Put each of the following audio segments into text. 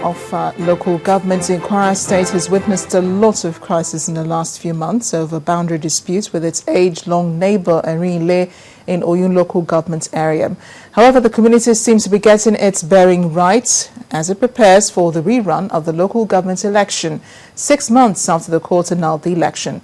of local governments in Kwara State has witnessed a lot of crisis in the last few months over boundary disputes with its age-long neighbor Erinle in Oyun local government area. However, the community seems to be getting its bearing right as it prepares for the rerun of the local government election 6 months after the court annulled the election.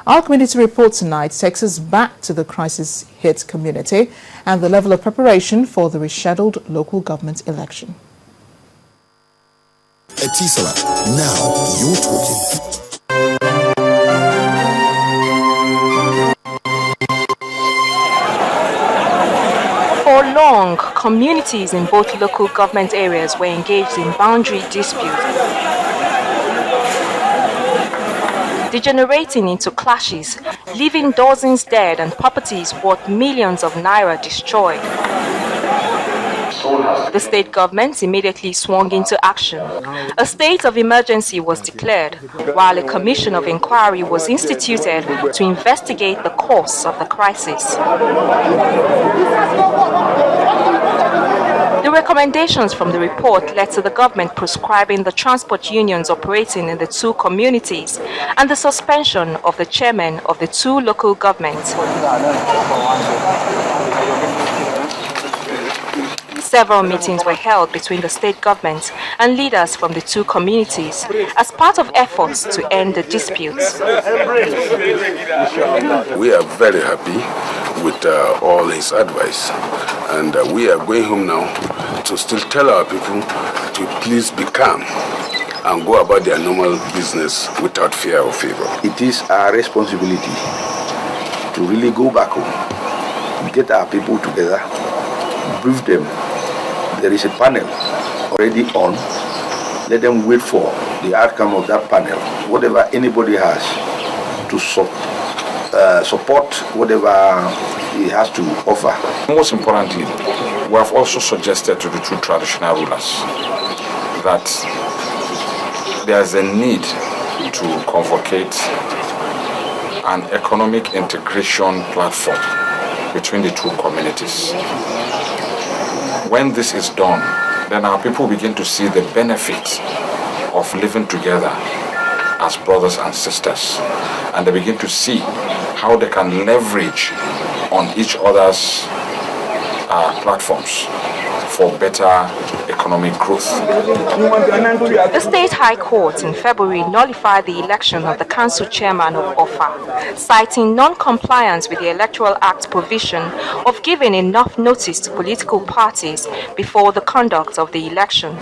Our community report tonight takes us back to the crisis-hit community and the level of preparation for the rescheduled local government election. Etisala, now you're talking. For long, communities in both local government areas were engaged in boundary disputes, degenerating into clashes, leaving dozens dead and properties worth millions of naira destroyed. The state government immediately swung into action. A state of emergency was declared, while a commission of inquiry was instituted to investigate the cause of the crisis. The recommendations from the report led to the government prescribing the transport unions operating in the two communities and the suspension of the chairman of the two local governments. Several meetings were held between the state government and leaders from the two communities as part of efforts to end the disputes. We are very happy with all his advice, and we are going home now to still tell our people to please be calm and go about their normal business without fear or favor. It is our responsibility to really go back home, get our people together, brief them. There is a panel already on. Let them wait for the outcome of that panel. Whatever anybody has to support whatever he has to offer. Most importantly, we have also suggested to the two traditional rulers that there's a need to convocate an economic integration platform between the two communities. When this is done, then our people begin to see the benefit of living together as brothers and sisters, and they begin to see how they can leverage on each other's platforms for better economic growth. The State High Court in February nullified the election of the council chairman of OFA, citing non-compliance with the Electoral Act provision of giving enough notice to political parties before the conduct of the election.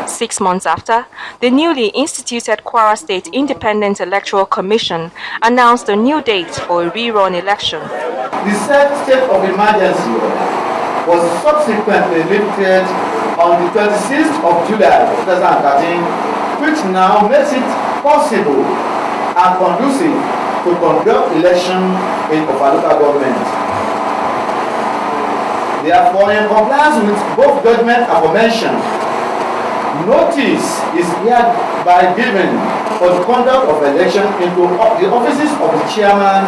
6 months after, the newly instituted Kwara State Independent Electoral Commission announced a new date for a rerun election. The said state of emergency was subsequently lifted on the 26th of July 2013, which now makes it possible and conducive to conduct election in our local government. Therefore, in compliance with both judgment aforementioned, notice is hereby given for the conduct of election into the offices of the chairman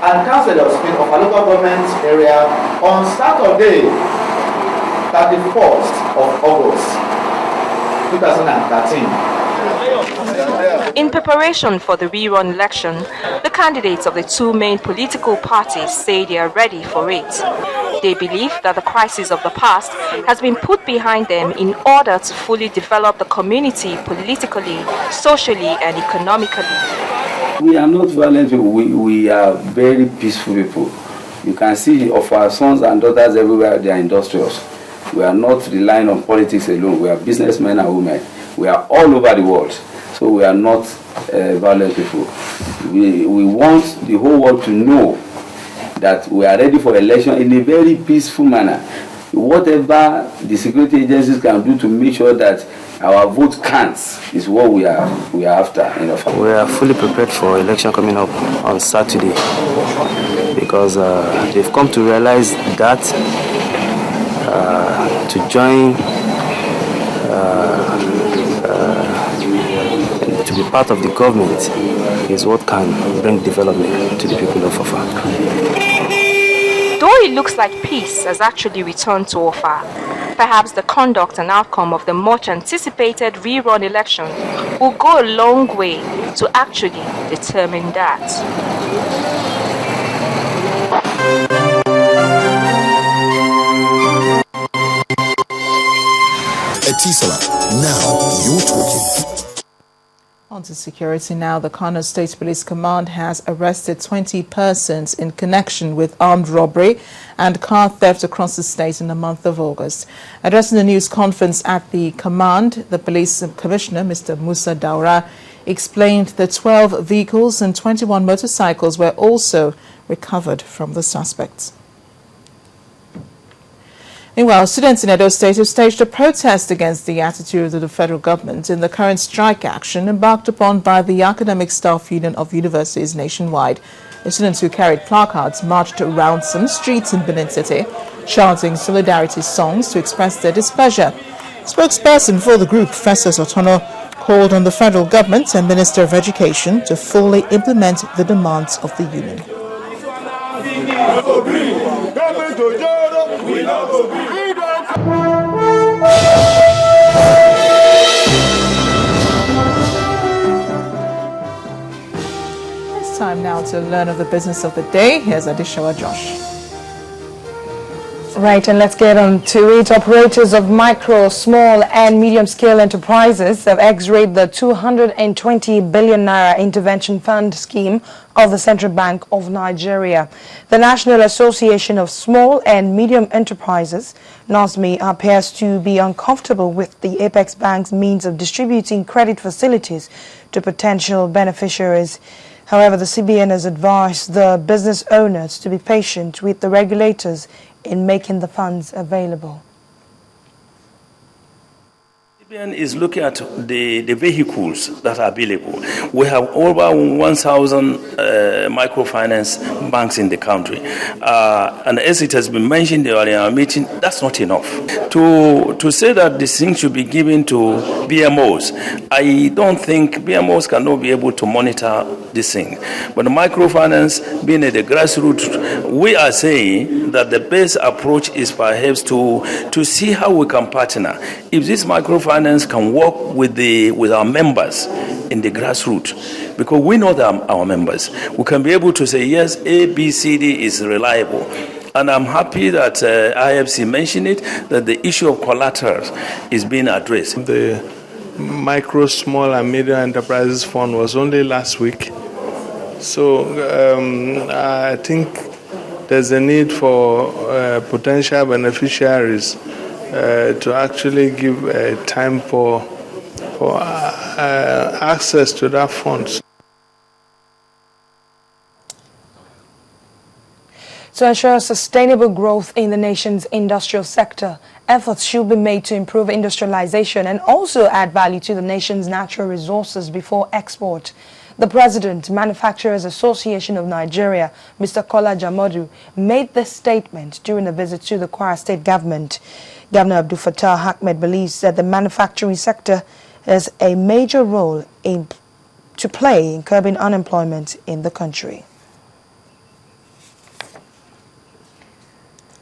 and councillors in our local government area on Saturday, 31st of August 2013. In preparation for the rerun election, the candidates of the two main political parties say they are ready for it. They believe that the crisis of the past has been put behind them in order to fully develop the community politically, socially, and economically. We are not violent people. We are very peaceful people. You can see of our sons and daughters everywhere, they are industrious. We are not relying on politics alone. We are businessmen and women. We are all over the world. So we are not violent people. We want the whole world to know that we are ready for election in a very peaceful manner. Whatever the security agencies can do to make sure that our vote counts is what we are after. We are fully prepared for election coming up on Saturday because they've come to realize that to join, to be part of the government is what can bring development to the people of Ofa. Though it looks like peace has actually returned to Offa, perhaps the conduct and outcome of the much anticipated rerun election will go a long way to actually determine that. Etisalat, now you're talking. On to security now. The Kano State Police Command has arrested 20 persons in connection with armed robbery and car theft across the state in the month of August. Addressing the news conference at the command, the police commissioner, Mr. Musa Daura, explained that 12 vehicles and 21 motorcycles were also recovered from the suspects. Meanwhile, students in Edo State have staged a protest against the attitude of the federal government in the current strike action embarked upon by the Academic Staff Union of Universities nationwide. The students who carried placards marched around some streets in Benin City, chanting solidarity songs to express their displeasure. Spokesperson for the group, Festus Otono, called on the federal government and Minister of Education to fully implement the demands of the union. It's time now to learn of the business of the day. Here's Adishawa Josh. Right, and let's get on to it. Operators of micro, small and medium-scale enterprises have x-rayed the 220 billion naira intervention fund scheme of the Central Bank of Nigeria. The National Association of Small and Medium Enterprises, NASME, appears to be uncomfortable with the Apex Bank's means of distributing credit facilities to potential beneficiaries. However, the CBN has advised the business owners to be patient with the regulators in making the funds available. CBN is looking at the vehicles that are available. We have over 1,000 microfinance banks in the country. And as it has been mentioned earlier in our meeting, that's not enough. To say that this thing should be given to BMOs, I don't think BMOs cannot be able to monitor this thing. But the microfinance, being at the grassroots, we are saying that the best approach is perhaps to see how we can partner. If this microfinance can work with our members in the grassroots, because we know that our members, we can be able to say, yes, A, B, C, D is reliable. And I'm happy that IFC mentioned it, that the issue of collateral is being addressed. The Micro, Small and Medium Enterprises Fund was only last week. So I think there's a need for potential beneficiaries to actually give time for access to that funds. To ensure sustainable growth in the nation's industrial sector, efforts should be made to improve industrialization and also add value to the nation's natural resources before export. The President, Manufacturers Association of Nigeria, Mr. Kola Jamodu, made this statement during a visit to the Kwara State government. Governor Abdul Fattah Ahmed believes that the manufacturing sector has a major role to play in curbing unemployment in the country.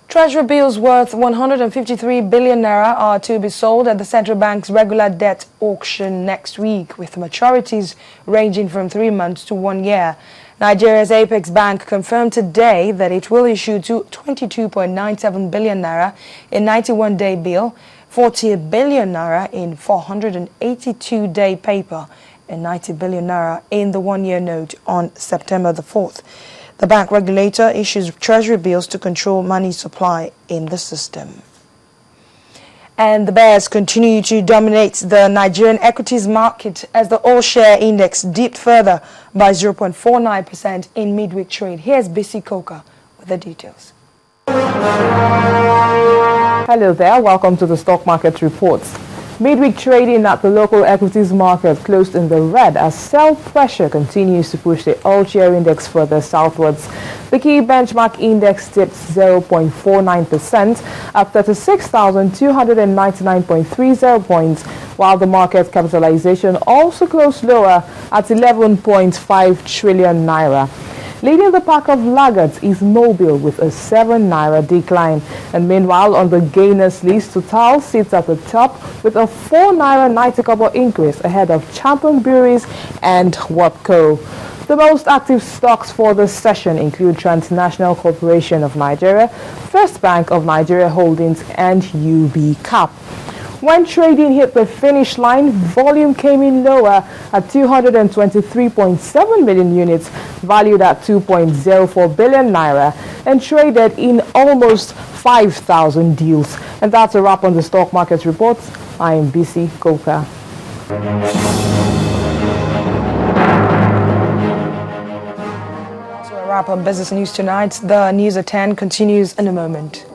Treasury bills worth 153 billion naira are to be sold at the central bank's regular debt auction next week, with maturities ranging from 3 months to 1 year. Nigeria's Apex Bank confirmed today that it will issue 22.97 billion naira in 91-day bill, 40 billion naira in 482-day paper, and 90 billion naira in the 1-year note on September the 4th. The bank regulator issues treasury bills to control money supply in the system. And the bears continue to dominate the Nigerian equities market as the all-share index dipped further by 0.49% in midweek trade. Here's BC Coca with the details. Hello there, welcome to the Stock Market Reports. Midweek trading at the local equities market closed in the red as sell pressure continues to push the all-share index further southwards. The key benchmark index dipped 0.49% at 36,299.30 points, while the market capitalization also closed lower at 11.5 trillion naira. Leading the pack of laggards is Mobile with a 7 naira decline. And meanwhile, on the gainers list, Total sits at the top with a 4 naira 90 kobo increase ahead of Champion Breweries and Watco. The most active stocks for this session include Transnational Corporation of Nigeria, First Bank of Nigeria Holdings, and UB Cap. When trading hit the finish line, volume came in lower at 223.7 million units, valued at 2.04 billion naira, and traded in almost 5,000 deals. And that's a wrap on the stock market reports. I am BC Koka. So a wrap on business news tonight. The news at 10 continues in a moment.